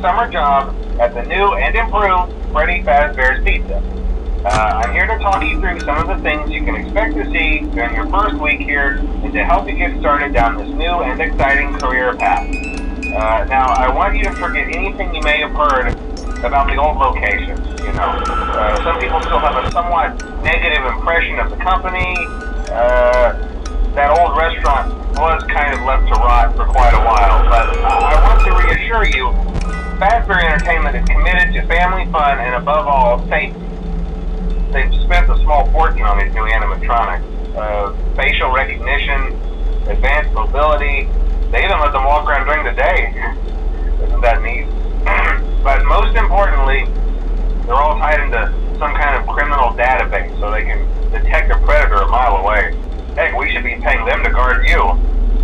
summer job at the new and improved Freddy Fazbear's Pizza. I'm here to talk you through some of the things you can expect to see during your first week here and to help you get started down this new and exciting career path. Now, I want you to forget anything you may have heard about the old location. Some people still have a somewhat negative impression of the company. That old restaurant was kind of left to rot for quite a while, but I want to reassure you, Fazbear Entertainment is committed to family fun and above all, safety. They've spent a small fortune on these new animatronics. Facial recognition, advanced mobility. They even let them walk around during the day. Isn't that neat? But most importantly, they're all tied into some kind of criminal database so they can detect a predator a mile away. Heck, we should be paying them to guard you.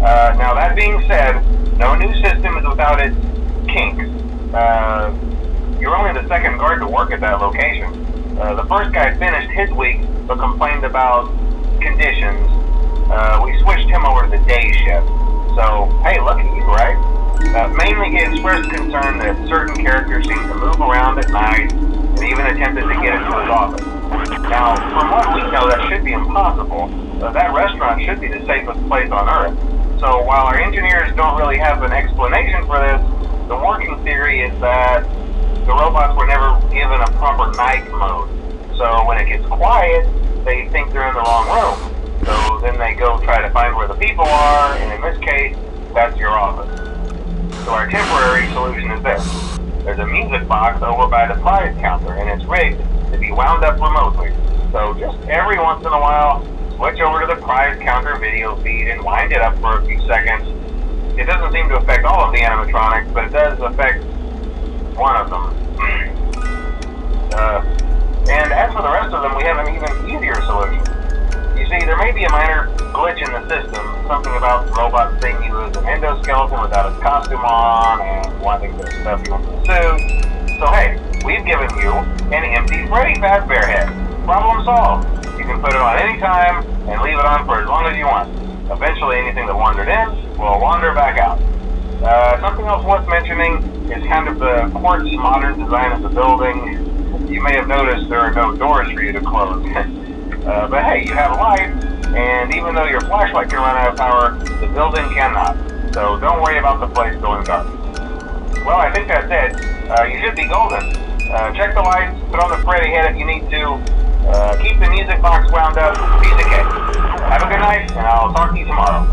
Now that being said, no new system is without its kinks. You're only the second guard to work at that location. The first guy finished his week but complained about conditions. We switched him over to the day shift. So, hey, lucky you, right? Mainly he expressed concern that certain characters seem to move around at night and even attempted to get into his office. Now, from what we know, that should be impossible. That restaurant should be the safest place on Earth. So while our engineers don't really have an explanation for this, the working theory is that the robots were never given a proper night mode. So when it gets quiet, they think they're in the wrong room. So then they go try to find where the people are, and in this case, that's your office. So our temporary solution is this. There's a music box over by the prize counter, and it's rigged to be wound up remotely. So just every once in a while, switch over to the prize counter video feed and wind it up for a few seconds. It doesn't seem to affect all of the animatronics, but it does affect one of them. And as for the rest of them, we have an even easier solution. You see, there may be a minor glitch in the system, something about the robot seeing you as an endoskeleton without its costume on and wanting to stuff you into the suit. So hey, we've given you an empty Freddy Fazbear head. Problem solved. You can put it on any time and leave it on for as long as you want. Eventually anything that wandered in will wander back out. Something else worth mentioning is kind of the quartz modern design of the building. You may have noticed there are no doors for you to close. But hey, you have light, and even though your flashlight can run out of power, the building cannot. So don't worry about the place going dark. Well, I think that's it. You should be golden. Check the lights, put on the Freddy head if you need to. Keep the music box wound up. Piece of cake. Have a good night, and I'll talk to you tomorrow.